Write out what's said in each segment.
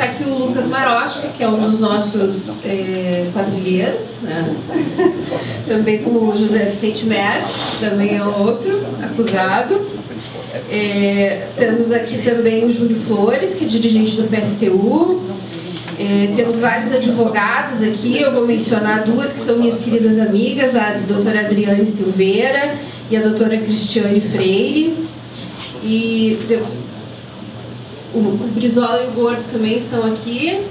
está aqui o Lucas Marochka, que é um dos nossos quadrilheiros, né? Também com o José Vicente Mertz, também é outro acusado. Temos aqui também o Júlio Flores, que é dirigente do PSTU. Temos vários advogados aqui, eu vou mencionar duas que são minhas queridas amigas, a doutora Adriane Silveira e a doutora Cristiane Freire. E o Brizola e o Gordo também estão aqui.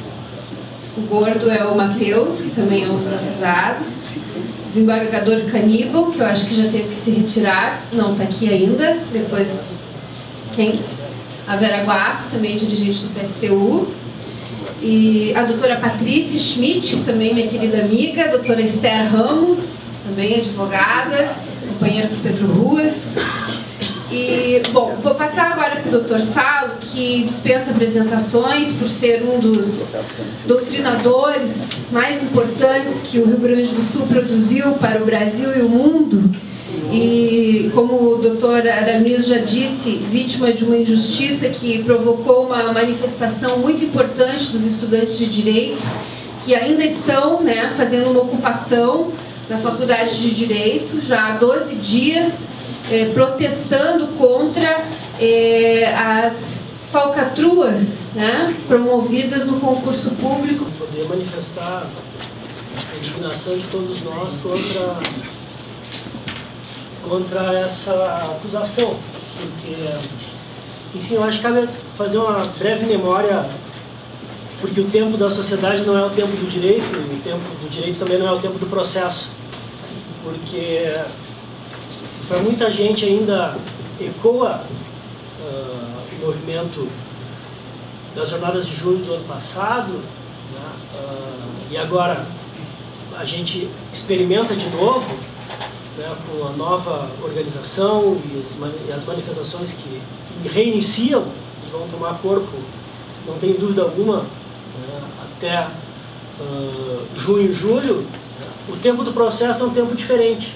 O Gordo é o Matheus, que também é um dos acusados. O desembargador Caníbal, que eu acho que já teve que se retirar, não está aqui ainda. Depois, quem? A Vera Guasso, também dirigente do PSTU. E a doutora Patrícia Schmidt, também minha querida amiga. A doutora Esther Ramos, também advogada, companheira do Pedro Ruas. E, bom, vou passar agora para o Dr. Salo, que dispensa apresentações por ser um dos doutrinadores mais importantes que o Rio Grande do Sul produziu para o Brasil e o mundo. E, como o Dr. Aramis já disse, vítima de uma injustiça que provocou uma manifestação muito importante dos estudantes de Direito, que ainda estão, né, fazendo uma ocupação na Faculdade de Direito, já há 12 dias, protestando contra as falcatruas, né, promovidas no concurso público. Poder manifestar a indignação de todos nós contra essa acusação, porque, enfim, eu acho que cabe fazer uma breve memória, porque o tempo da sociedade não é o tempo do direito, e o tempo do direito também não é o tempo do processo, porque para muita gente ainda ecoa o movimento das jornadas de julho do ano passado, né? E agora a gente experimenta de novo, né, com a nova organização e as manifestações que reiniciam e vão tomar corpo, não tem dúvida alguma, né, até junho e julho. Né? O tempo do processo é um tempo diferente.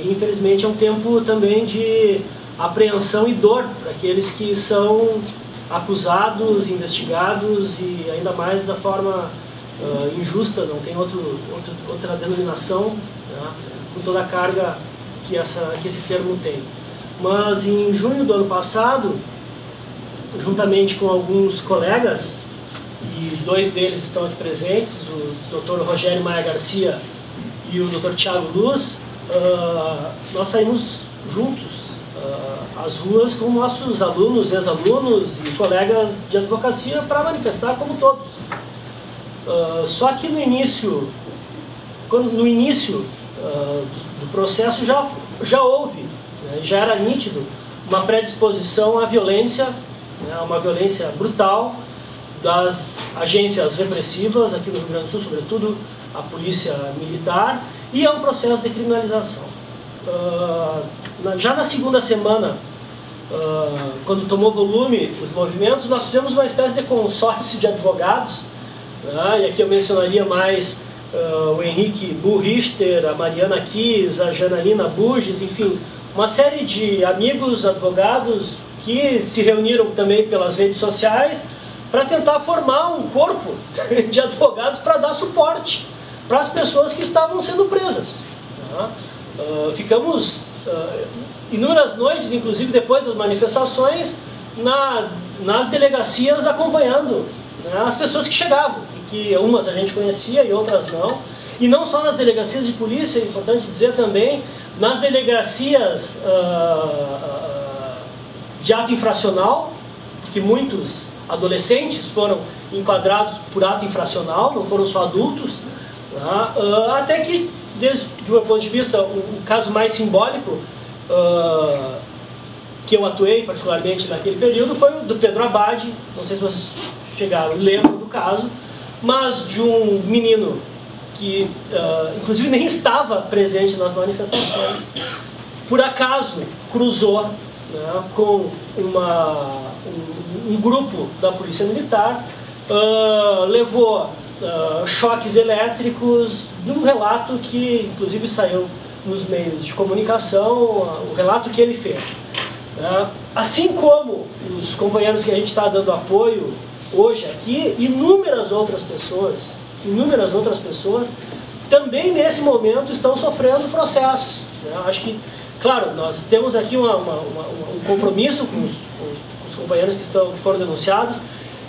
E infelizmente é um tempo também de apreensão e dor para aqueles que são acusados, investigados e ainda mais da forma injusta, não tem outra denominação, né, com toda a carga que esse termo tem. Mas em junho do ano passado, juntamente com alguns colegas, e dois deles estão aqui presentes, o Dr. Rogério Maia Garcia e o Dr. Thiago Luz, nós saímos juntos às ruas com nossos alunos, ex-alunos e colegas de advocacia para manifestar como todos. Só que no início do processo já houve, né, já era nítido uma predisposição à violência, né, uma violência brutal das agências repressivas aqui no Rio Grande do Sul, sobretudo a polícia militar, e é um processo de criminalização. Já na segunda semana, quando tomou volume os movimentos, nós fizemos uma espécie de consórcio de advogados, né, e aqui eu mencionaria mais o Henrique Burrichter, a Mariana Kiss, a Janaína Burges, enfim, uma série de amigos advogados que se reuniram também pelas redes sociais para tentar formar um corpo de advogados para dar suporte para as pessoas que estavam sendo presas. Ficamos inúmeras noites, inclusive depois das manifestações, nas delegacias acompanhando, né, as pessoas que chegavam, e que umas a gente conhecia e outras não. E não só nas delegacias de polícia, é importante dizer também, nas delegacias de ato infracional, porque muitos adolescentes foram enquadrados por ato infracional, não foram só adultos, até que, desde o meu ponto de vista, o caso mais simbólico que eu atuei particularmente naquele período foi o do Pedro Abad. Não sei se vocês chegaram, lembram do caso, mas de um menino que inclusive nem estava presente nas manifestações, por acaso cruzou, né, com um grupo da polícia militar, levou choques elétricos, num relato que inclusive saiu nos meios de comunicação, o relato que ele fez. Assim como os companheiros que a gente está dando apoio hoje aqui, inúmeras outras pessoas também nesse momento estão sofrendo processos. Né? Acho que, claro, nós temos aqui um compromisso com os companheiros que foram denunciados,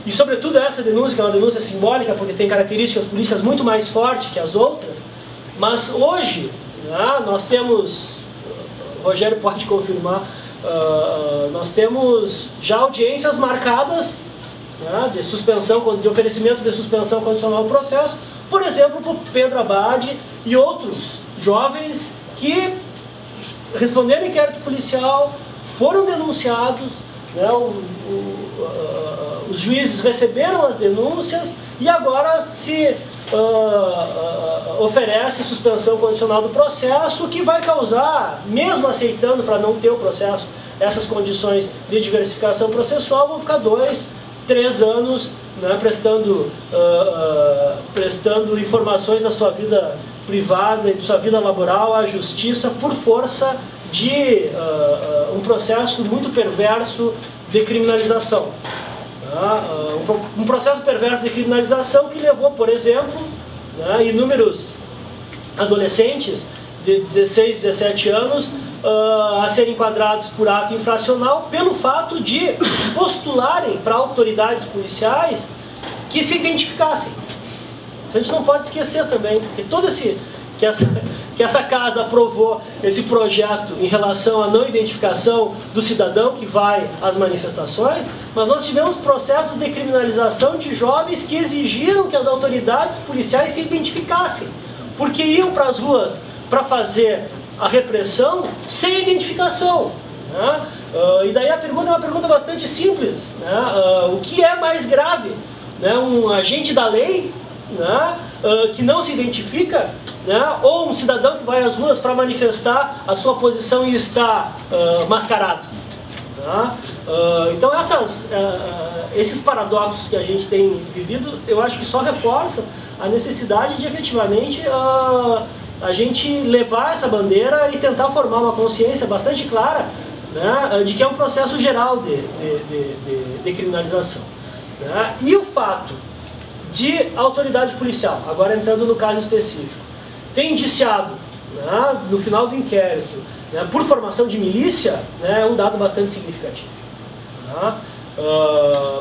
e sobretudo essa denúncia, que é uma denúncia simbólica, porque tem características políticas muito mais fortes que as outras, mas hoje, né, nós temos, o Rogério pode confirmar, nós temos já audiências marcadas, né, de oferecimento de suspensão condicional do processo, por exemplo, para o Pedro Abad e outros jovens que responderam inquérito policial, foram denunciados, né, os juízes receberam as denúncias e agora se oferece suspensão condicional do processo, que vai causar, mesmo aceitando para não ter o processo, essas condições de diversificação processual, vão ficar 2, 3 anos, né, prestando informações da sua vida privada e da sua vida laboral à justiça por força de um processo muito perverso de criminalização. Um processo perverso de criminalização que levou, por exemplo, né, inúmeros adolescentes de 16, 17 anos a serem enquadrados por ato infracional pelo fato de postularem para autoridades policiais que se identificassem. A gente não pode esquecer também, porque que essa casa aprovou esse projeto em relação à não identificação do cidadão que vai às manifestações, mas nós tivemos processos de criminalização de jovens que exigiram que as autoridades policiais se identificassem, porque iam para as ruas para fazer a repressão sem identificação. Né? E daí a pergunta é uma pergunta bastante simples. Né? O que é mais grave? Né? Um agente da lei, né, que não se identifica, né, ou um cidadão que vai às ruas para manifestar a sua posição e está mascarado? Né? Então esses paradoxos que a gente tem vivido, eu acho que só reforçam a necessidade de efetivamente a gente levar essa bandeira e tentar formar uma consciência bastante clara, né, de que é um processo geral de criminalização. Né? E o fato de autoridade policial, agora entrando no caso específico, ter indiciado, né, no final do inquérito, né, por formação de milícia, né, é um dado bastante significativo. Né?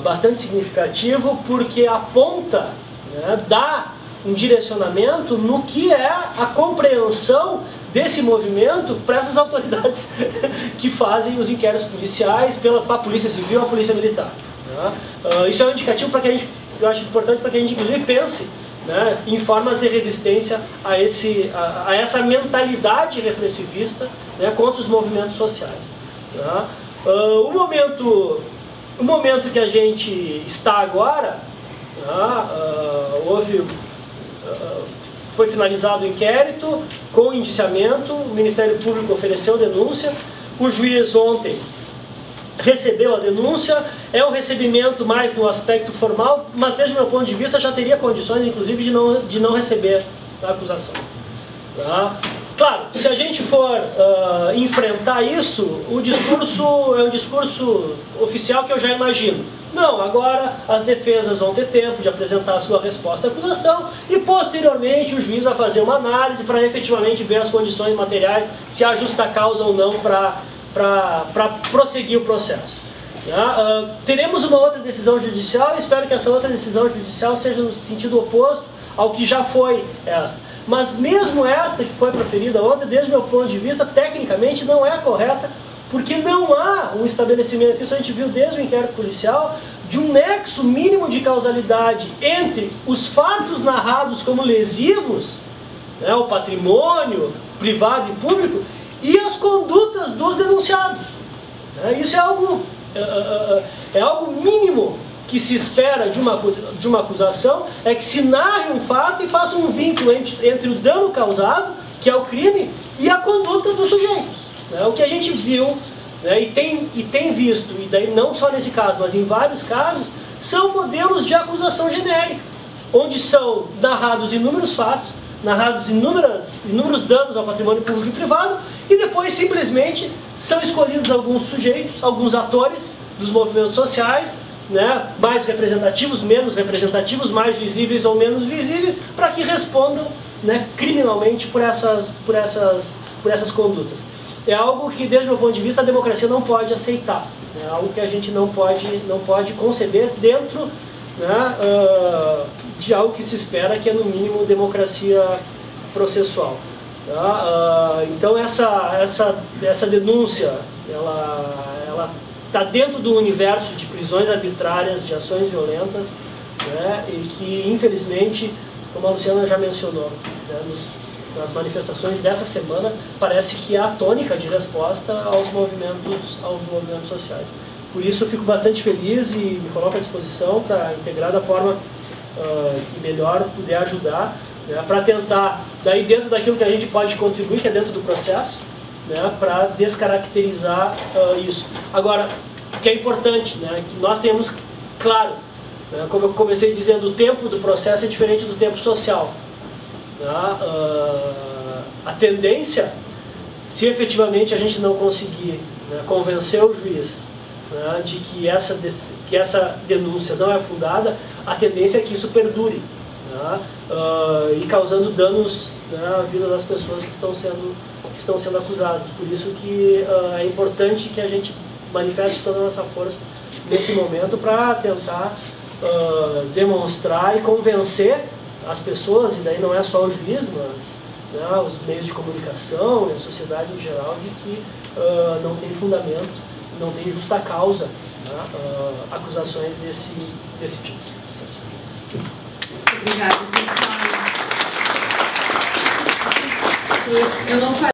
Bastante significativo porque aponta, né, dá um direcionamento no que é a compreensão desse movimento para essas autoridades que fazem os inquéritos policiais, a Polícia Civil e a Polícia Militar. Né? Isso é um indicativo para que a gente, eu acho importante para que a gente inclusive pense, né, em formas de resistência a essa mentalidade repressivista, né, contra os movimentos sociais. Né? O momento que a gente está agora, né, foi finalizado o inquérito com indiciamento, o Ministério Público ofereceu denúncia, o juiz ontem recebeu a denúncia, é um recebimento mais no aspecto formal, mas desde o meu ponto de vista já teria condições, inclusive, de não receber a acusação. Tá? Claro, se a gente for enfrentar isso, o discurso é um discurso oficial que eu já imagino. Não, agora as defesas vão ter tempo de apresentar a sua resposta à acusação e posteriormente o juiz vai fazer uma análise para efetivamente ver as condições materiais, se há justa causa ou não para prosseguir o processo. Tá? Teremos uma outra decisão judicial e espero que essa outra decisão judicial seja no sentido oposto ao que já foi esta. Mas mesmo esta que foi proferida ontem, desde o meu ponto de vista, tecnicamente não é correta, porque não há um estabelecimento, isso a gente viu desde o inquérito policial, de um nexo mínimo de causalidade entre os fatos narrados como lesivos, né, o patrimônio privado e público, e as condutas dos denunciados. Isso é algo mínimo que se espera de uma acusação, é que se narre um fato e faça um vínculo entre o dano causado, que é o crime, e a conduta dos sujeitos. O que a gente viu, né, e tem visto, e daí não só nesse caso, mas em vários casos, são modelos de acusação genérica, onde são narrados inúmeros fatos, narrados inúmeros danos ao patrimônio público e privado, e depois simplesmente são escolhidos alguns sujeitos, alguns atores dos movimentos sociais, né, mais representativos, menos representativos, mais visíveis ou menos visíveis, para que respondam, né, criminalmente por essas condutas. É algo que, desde o meu ponto de vista, a democracia não pode aceitar. É algo que a gente não pode conceber dentro, né, de algo que se espera, que é, no mínimo, democracia processual. Tá? Então, essa denúncia, ela está dentro do universo de prisões arbitrárias, de ações violentas, né, e que, infelizmente, como a Luciana já mencionou, né, nas manifestações dessa semana, parece que há tônica de resposta aos movimentos sociais. Por isso, eu fico bastante feliz e me coloco à disposição para integrar da forma que melhor puder ajudar, né, para tentar, daí dentro daquilo que a gente pode contribuir, que é dentro do processo, né, para descaracterizar isso. Agora, o que é importante, né, que nós tenhamos claro, né, como eu comecei dizendo, o tempo do processo é diferente do tempo social. A tendência, se efetivamente a gente não conseguir, né, convencer o juiz, né, de que essa denúncia não é fundada, a tendência é que isso perdure, né, e causando danos, né, à vida das pessoas que estão sendo acusadas. Por isso que é importante que a gente manifeste toda a nossa força nesse momento para tentar demonstrar e convencer as pessoas, e daí não é só o juiz, mas, né, os meios de comunicação e a sociedade em geral, de que não tem fundamento, não tem justa causa, né, acusações desse tipo. Obrigada, pessoal. Eu não falei